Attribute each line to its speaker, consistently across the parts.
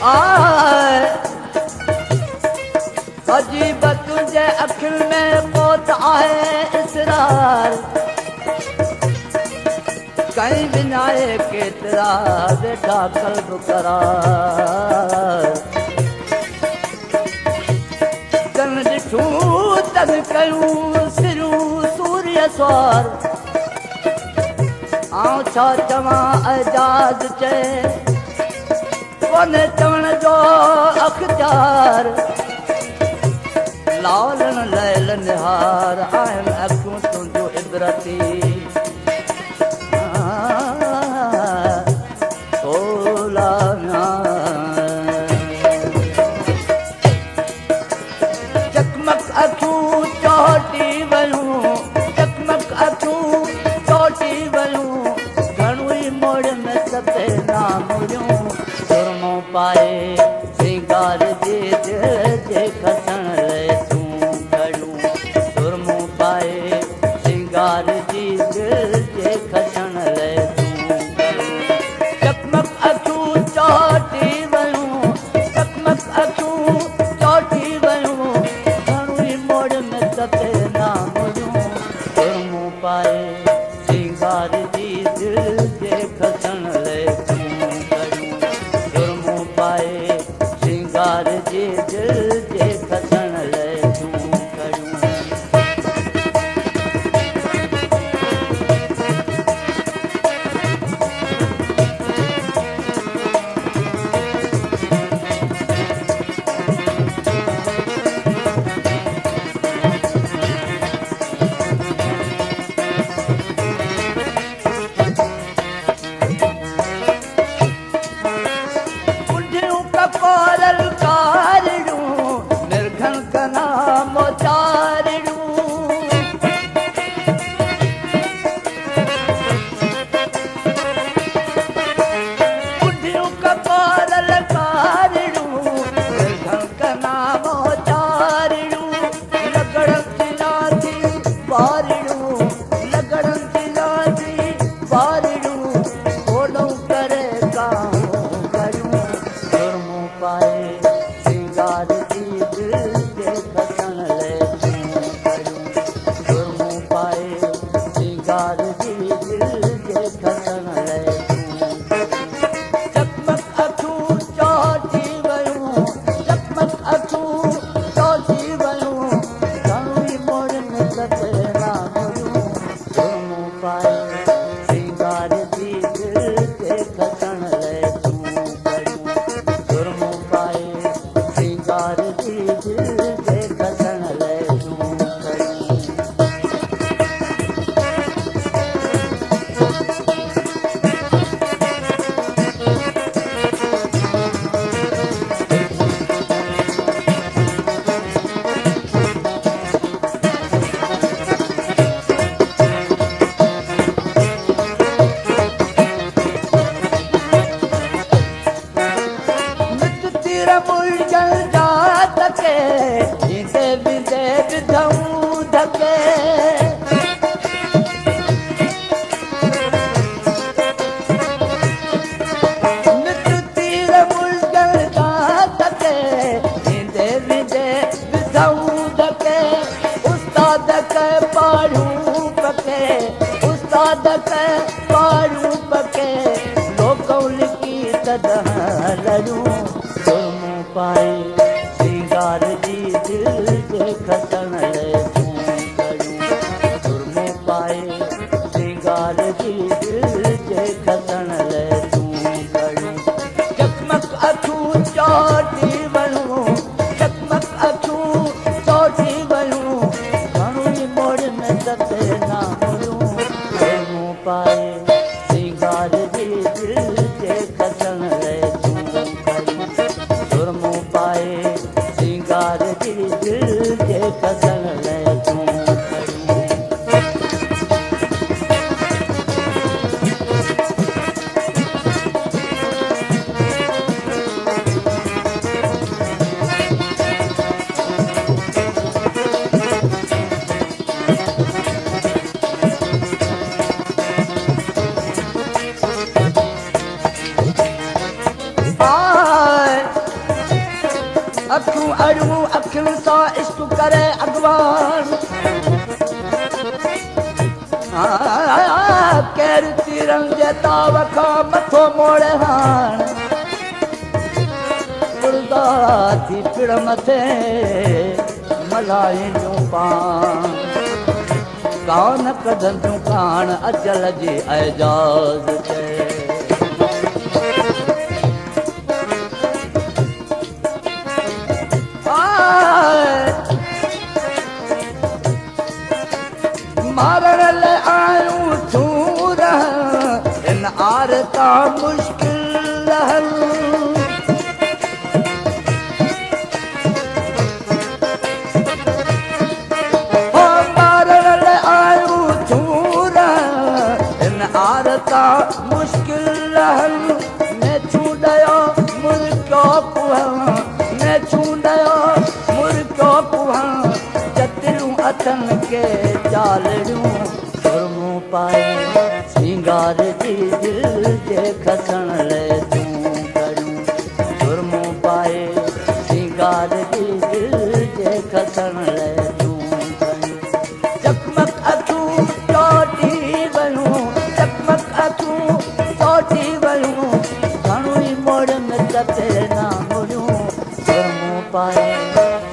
Speaker 1: आए अजीब तुझे अखिल में कोत आहे इसरार कहीं बिनाए केतरा बेटा कल्ब करार तन ॾिठू तन कयूं सिरूं सूर्य स्वार आऊं छा चवां एजाज चए कोन्हे चवण जो अख़्तियार लालण लैल निहार आहिनि अखियूं तुंहिंजो इबरती चकमक अखियूं चोटी वयूं चकमक अखियूं चोटी वयूं घणो ई मोड़ में सभे नामुरियूं सुरमो पाए श्रृंगार जे दिल जे खसण लाइ तूं खड़ूं सुरमो पाए श्रृंगार जी दिल जे खसण लाइ तूं चकमक अखियूं चोटी वयूं चकमक अखियूं चोटी वयूं घणो ई मोड़ में सभे नामुरियूं सुरमो पाए श्रृंगार जी दिल जे खसण लाइ तूं खड़ूं सुरमो पाए श्रृंगार जी दिल जे खसण लाइ तूं खड़ूं बुढ़ियूं कपोरल कारिड़ूं निर्घन कना मोचारिड़ूं बुढ़ियूं कपोरल कारिड़ूं निर्घन कना मोचारिड़ूं लगड़न चिलाती बारिड़ूं लगड़न चिलाती बारिड़ूं ओॾों करे काऊं करूं सुरमो पाए श्रृंगार जी दिल जे खसण लाइ तूं खड़ूं सुरमो पाए श्रृंगार जी दिल जे खसण लाइ तूं चकमक अखियूं चोटी वयूं चकमक अखियूं चोटी वयूं घणो ई मोड़ में सभे नामुरियूं सुरमो पाए श्रृंगार जी दिल जे खसण लाइ तूं खड़ूं सुरमो पाए श्रृंगार जी दिल जे खसण लाइ तूं खड़ूं नित तीर मुलझल जात के ईंदे बिंदे विधऊं धके नित तीर मुलझल जात के ईंदे बिंदे विधऊं धके उस्ताद के पाढ़ूं पके उस्ताद के पाढ़ूं पके लोकौं लिखी तॾहिं लड़ूं सुरमो पाए श्रृंगार जी दिल जे खसण लाइ तूं खड़ूं सुरमो पाए श्रृंगार जी दिल जे खसण लाइ तूं खड़ूं चकमक अखियूं चोटी वयूं चकमक अखियूं चोटी वयूं घणो ई मोड़ में सभे नामुरियूं सुरमो पाए श्रृंगार जी दिल जे खसण लाइ तूं खड़ूं सुरमो पाए श्रृंगार जी दिल जे खसण लाइ तूं खड़ूं अखियूं अड़ियूं अखियुनि सां इश्क करे अॻवान केरु तीरनि जे ताव खां मथो मोड़े हाण मुर्दा थी पिण मथे मल्हाईंदियूं पाण कान कढंदियूं कान अजल जी एजाज़ ते मारण लाइ आयूं थूर इन आर तां मुश्किल हल मारण लाइ आयूं थूर इन आर तां मुश्किल हल मैं छूॾयो मुर्को कुहं मैं छूॾयो मुर्को कुहं चतरियूं अथनि के चालड़ियूं सुरमूं पाए सिंगार जी दिल जे खसण लाइ तूं करियूं सुरमूं पाए सिंगार जी दिल जे खसण लाइ तूं करियूं चकमक अखियूं चोटी वयूं चकमक अखियूं चोटी वयूं घणो ई मोड़ में तते न मुड़ियूं सुरमूं पाए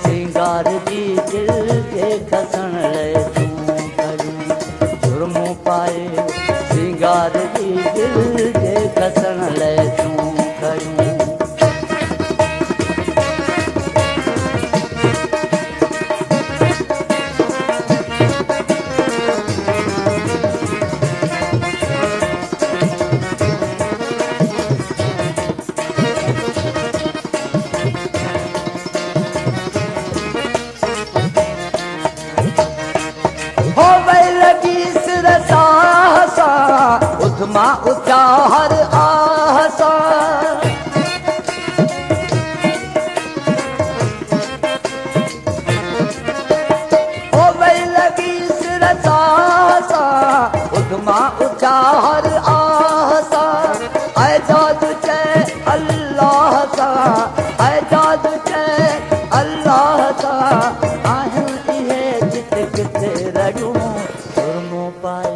Speaker 1: सिंगार जी दिल जे खसण लाइ तूं करियूं सुरमूं पाए सिंगार जी दिल जे खसण लाइ तूं करियूं मां उथिया हर आसा ओ वई लॻी सिर सासा उठ मां उथिया हर आसा एजाज़ चए अल्लाह सां एजाज़ चए अल्लाह सां आहिनि इहे जिते किथे रड़ियूं सुरमूं पाए